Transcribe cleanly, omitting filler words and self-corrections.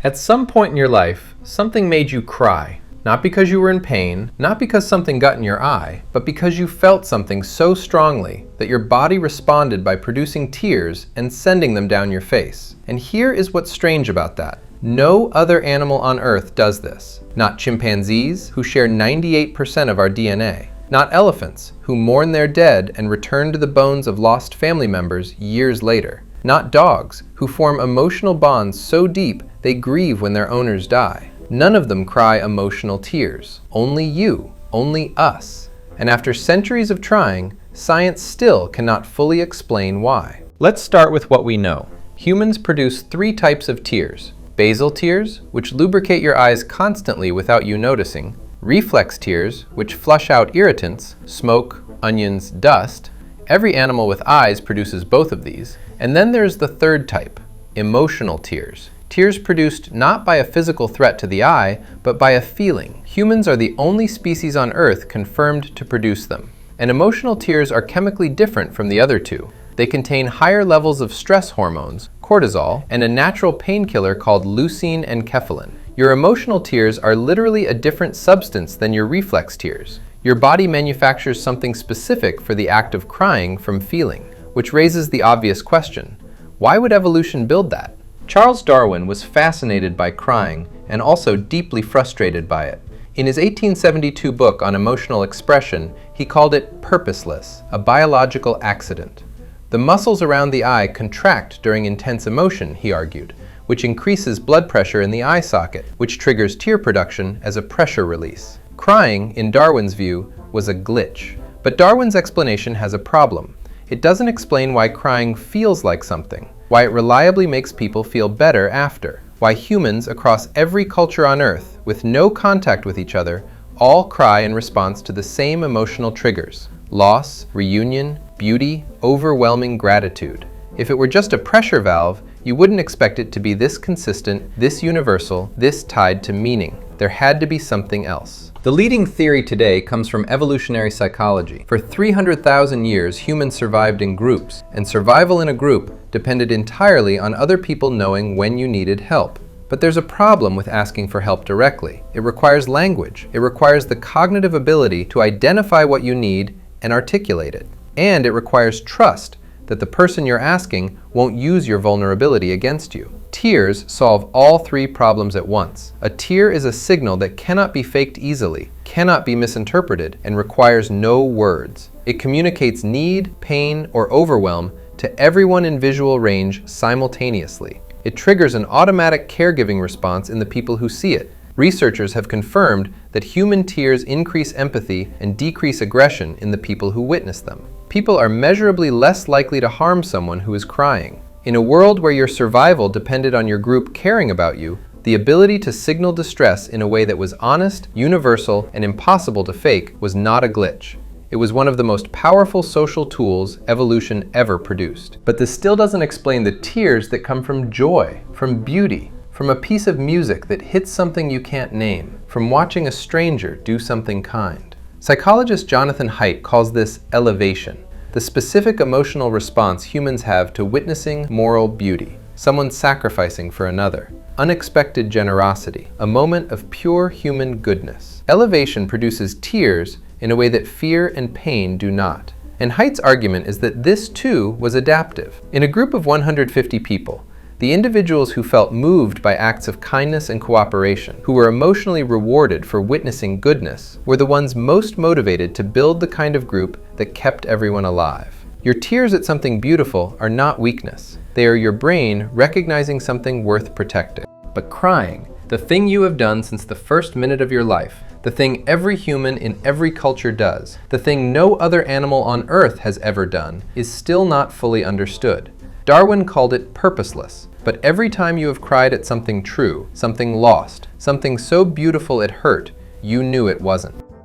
At some point in your life, something made you cry. Not because you were in pain, not because something got in your eye, but because you felt something so strongly that your body responded by producing tears and sending them down your face. And here is what's strange about that. No other animal on Earth does this. Not chimpanzees, who share 98% of our DNA. Not elephants, who mourn their dead and return to the bones of lost family members years later. Not dogs, who form emotional bonds so deep they grieve when their owners die. None of them cry emotional tears. Only you, only us. And after centuries of trying, science still cannot fully explain why. Let's start with what we know. Humans produce 3 types of tears. Basal tears, which lubricate your eyes constantly without you noticing. Reflex tears, which flush out irritants, smoke, onions, dust. Every animal with eyes produces both of these. And then there's the 3rd type, emotional tears. Tears produced not by a physical threat to the eye, but by a feeling. Humans are the only species on Earth confirmed to produce them. And emotional tears are chemically different from the other 2. They contain higher levels of stress hormones, cortisol, and a natural painkiller called leucine and kephalin. Your emotional tears are literally a different substance than your reflex tears. Your body manufactures something specific for the act of crying from feeling, which raises the obvious question: why would evolution build that? Charles Darwin was fascinated by crying and also deeply frustrated by it. In his 1872 book on emotional expression, he called it purposeless, a biological accident. The muscles around the eye contract during intense emotion, he argued, which increases blood pressure in the eye socket, which triggers tear production as a pressure release. Crying, in Darwin's view, was a glitch. But Darwin's explanation has a problem. It doesn't explain why crying feels like something, why it reliably makes people feel better after, why humans across every culture on Earth, with no contact with each other, all cry in response to the same emotional triggers: loss, reunion, beauty, overwhelming gratitude. If it were just a pressure valve, you wouldn't expect it to be this consistent, this universal, this tied to meaning. There had to be something else. The leading theory today comes from evolutionary psychology. For 300,000 years, humans survived in groups, and survival in a group depended entirely on other people knowing when you needed help. But there's a problem with asking for help directly. It requires language. It requires the cognitive ability to identify what you need and articulate it. And it requires trust that the person you're asking won't use your vulnerability against you. Tears solve all 3 problems at once. A tear is a signal that cannot be faked easily, cannot be misinterpreted, and requires no words. It communicates need, pain, or overwhelm to everyone in visual range simultaneously. It triggers an automatic caregiving response in the people who see it. Researchers have confirmed that human tears increase empathy and decrease aggression in the people who witness them. People are measurably less likely to harm someone who is crying. In a world where your survival depended on your group caring about you, the ability to signal distress in a way that was honest, universal, and impossible to fake was not a glitch. It was one of the most powerful social tools evolution ever produced. But this still doesn't explain the tears that come from joy, from beauty, from a piece of music that hits something you can't name, from watching a stranger do something kind. Psychologist Jonathan Haidt calls this elevation, the specific emotional response humans have to witnessing moral beauty, someone sacrificing for another, unexpected generosity, a moment of pure human goodness. Elevation produces tears in a way that fear and pain do not. And Haidt's argument is that this too was adaptive. In a group of 150 people, the individuals who felt moved by acts of kindness and cooperation, who were emotionally rewarded for witnessing goodness, were the ones most motivated to build the kind of group that kept everyone alive. Your tears at something beautiful are not weakness. They are your brain recognizing something worth protecting. But crying, the thing you have done since the first minute of your life, the thing every human in every culture does, the thing no other animal on Earth has ever done, is still not fully understood. Darwin called it purposeless, but every time you have cried at something true, something lost, something so beautiful it hurt, you knew it wasn't.